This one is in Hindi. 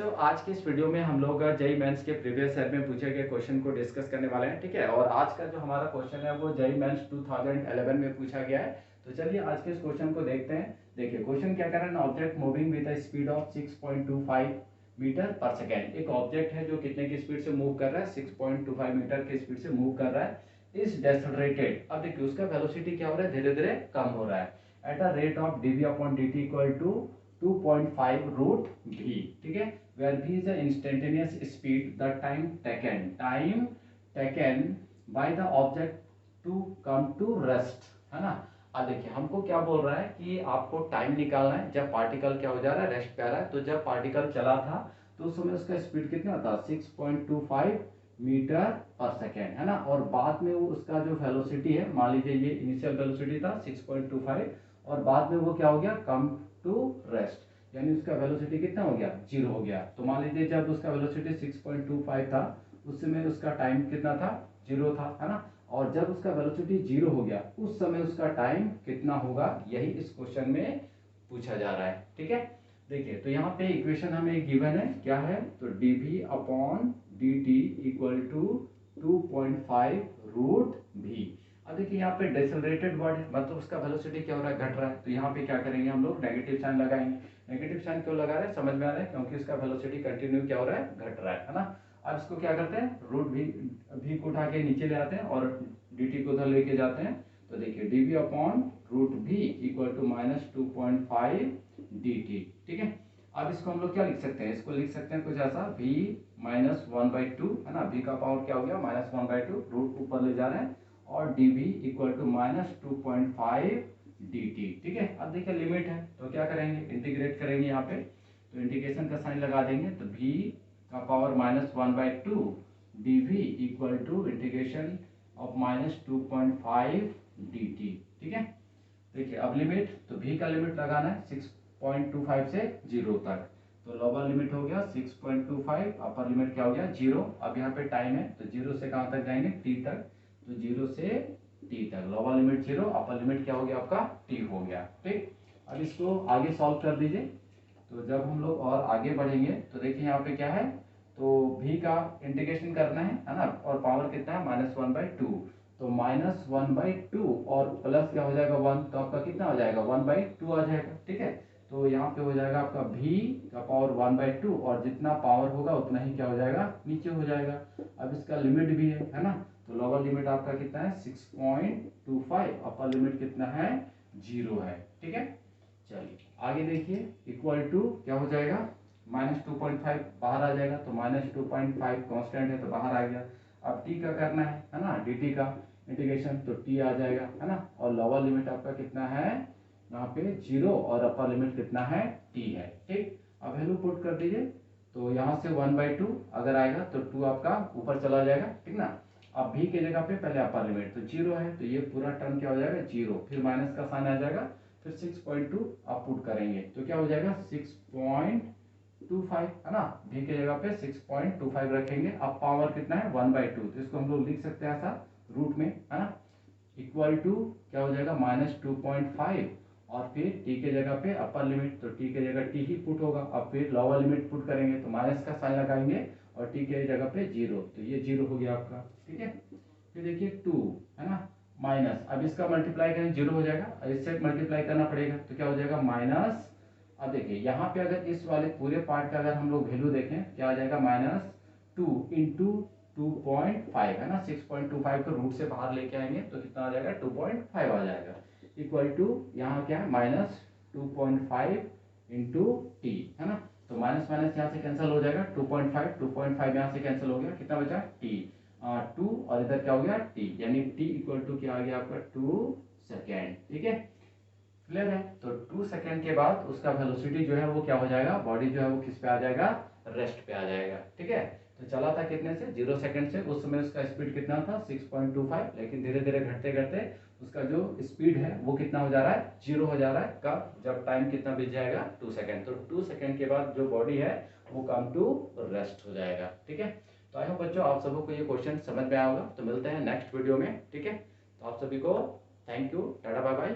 तो आज के इस वीडियो में हम लोग जेईई मेंस के प्रीवियस ईयर में पूछे गए क्वेश्चन को डिस्कस करने वाले हैं, ठीक है। और आज का जो हमारा क्वेश्चन है वो जेईई मेंस 2011 में पूछा गया है। तो चलिए आज के इस क्वेश्चन को देखते हैं। देखिए क्वेश्चन क्या कह रहा है, object moving with a speed of 6.25 metre per second. एक ऑब्जेक्ट है जो कितने की स्पीड से मूव कर रहा है, 6.25 मीटर की स्पीड से मूव कर रहा है, इज डेसेलरेटेड। अब देखिए उसका वेलोसिटी क्या हो रहा है, धीरे धीरे कम हो रहा है, at a rate of dv upon dt equal to 2.5 root v, ठीक है। where v is the instantaneous speed, the time taken by the object to come to rest, है ना। अब देखिए हमको क्या बोल रहा है कि आपको टाइम निकालना है जब पार्टिकल क्या हो जा रहा है, रेस्ट पे आ रहा है। तो जब पार्टिकल चला था तो उस समय उसका स्पीड कितना था, 6.25 मीटर पर सेकेंड, है ना। और बाद में वो उसका जो वेलोसिटी है, मान लीजिए ये इनिशियल वेलोसिटी था 6.25 और बाद में वो क्या हो गया, कम टू रेस्ट, यानी उसका वेलोसिटी कितना हो गया, 0 हो गया। तो मान लीजिए जब उसका वेलोसिटी 6.25 था उस समय उसका टाइम कितना था, 0 था, है ना। और जब उसका वेलोसिटी 0 हो गया उस समय उसका टाइम कितना होगा, यही इस क्वेश्चन में पूछा जा रहा है, ठीक है। देखिए तो यहाँ पे इक्वेशन हमें गिवन है, क्या है, तो dv upon dt equal to 2.5 root v। अब देखिए यहाँ पे डेसेलरेटेड वर्ड है, मतलब उसका वेलोसिटी क्या हो रहा है, घट रहा है। तो यहाँ पे क्या करेंगे, हम लोग नेगेटिव साइन लगाएंगे। नेगेटिव साइन क्यों लगा रहे हैं, समझ में आ रहा है, क्योंकि उसका वेलोसिटी कंटिन्यू क्या हो रहा है, घट रहा है ना। अब इसको क्या करते हैं, रूट भी को उठा के नीचे ले आते हैं और dt को उधर लेके जाते हैं। तो देखिए dv upon root v equal to -2.5 dt, ठीक है। अब इसको हम लोग क्या लिख सकते हैं, इसको लिख सकते हैं कुछ ऐसा, v -1/2, है ना। v का पावर क्या हो गया, -1/2, रूट ऊपर ले जा रहे हैं, और dv इक्वल टू -2.5 dt, ठीक है। अब देखिए लिमिट है तो क्या करेंगे, इंटीग्रेट करेंगे यहाँ पे, तो इंटीग्रेशन का साइन लगा देंगे। तो v का power -1/2 dv equal to integration of -2.5 dt, ठीक है। देखिए अब लिमिट, तो v का लिमिट लगाना है 6.25 से 0 तक। तो लोअर लिमिट हो गया 6.25, अपर लिमिट क्या हो गया, 0। अब यहाँ पे टाइम है तो 0 से कहाँ तक जाएंगे, t तक। तो 0 से t तक, लोअर लिमिट 0, अपर लिमिट क्या हो गया आपका, t हो गया, ठीक। अब इसको आगे सॉल्व कर दीजिए। तो जब हम लोग और आगे बढ़ेंगे तो देखिए यहाँ पे क्या है, तो v का इंटीग्रेशन करना है ना, और पावर कितना है, -1/2। तो -1/2 और प्लस क्या हो जाएगा 1, तो आपका कितना हो जाएगा, 1/2 आ जाएगा, ठीक है। तो यहाँ पे हो जाएगा आपका v का पावर 1/2 और जितना पावर होगा उतना ही क्या हो जाएगा, नीचे हो जाएगा। अब इसका लिमिट भी है ना। तो लोअर लिमिट आपका कितना है, 6.25, अपर लिमिट कितना है, 0 है, ठीक है। चलिए आगे देखिए, इक्वल टू क्या हो जाएगा, -2.5 बाहर आ जाएगा, तो -2.5 कांस्टेंट है तो बाहर आ गया। अब t का करना है ना, dt का इंटीग्रेशन, तो t आ जाएगा, है ना। और लोअर लिमिट आपका कितना है, यहाँ पे 0, और अपर लिमिट कितना है, t है, ठीक। अब वैल्यू पुट कर दीजिए। तो यहाँ से 1/2 अगर आएगा तो 2 आपका ऊपर चला जाएगा, ठीक ना। अब v के जगह पे पहले अपर लिमिट तो 0 है, तो ये पूरा टर्म क्या हो जाएगा, 0, फिर माइनस का साइन आ जाएगा, फिर 6.2 आप पुट करेंगे तो क्या हो जाएगा, 6.25, है ना। v के जगह पे 6.25 रखेंगे। अब पावर कितना है, 1/2, तो इसको हम लोग लिख सकते हैं ऐसा रूट में, है ना। इक्वल टू क्या हो जाएगा, -2.5, और फिर t के जगह पे अपर लिमिट, तो t के जगह t ही पुट होगा। अब फिर लोअर लिमिट पुट करेंगे तो माइनस का साइन लगाएंगे और t के जगह पे 0, तो ये 0 हो गया आपका, ठीक है। फिर देखिए 2, है ना, माइनस, अब इसका मल्टीप्लाई करें 0 हो जाएगा, अब इससे मल्टीप्लाई करना पड़ेगा तो क्या हो जाएगा, माइनस। अब देखिए यहाँ पे अगर इस वाले पूरे पार्ट का अगर हम लोग वैल्यू देखें, क्या आ जाएगा, -2 इंटू 2.5, है ना। 6.25 को रूट से बाहर लेके आएंगे तो कितना आ जाएगा, 2.5 आ जाएगा, इक्वल टू यहाँ क्या है, -2.5 इंटू टी, है ना। तो माइनस माइनस यहाँ से कैंसिल हो जाएगा, 2.5 यहाँ से कैंसिल हो गया, कितना बचा, टी, 2, और इधर क्या हो गया, टी, यानी टी इक्वल टू क्या आ गया आपका, 2 सेकेंड, ठीक है। क्लियर है। तो 2 सेकेंड के बाद उसका वेलोसिटी जो है वो क्या हो जाएगा, बॉडी जो है वो किस पे आ जाएगा, रेस्ट पे आ जाएगा, ठीक है। तो चला था कितने से, 0 सेकेंड से, उस समय उसका स्पीड कितना था, 6.25, लेकिन धीरे धीरे घटते घटते उसका जो स्पीड है वो कितना हो जा रहा है, 0 हो जा रहा है। कब, जब टाइम कितना बीत जाएगा, 2 सेकेंड। तो 2 सेकेंड के बाद जो बॉडी है वो कम टू रेस्ट हो जाएगा, ठीक है। तो आई होप बच्चों आप सबको ये क्वेश्चन समझ में आया होगा। तो मिलते हैं नेक्स्ट वीडियो में, ठीक है। तो आप सभी को thank you, tata bye bye.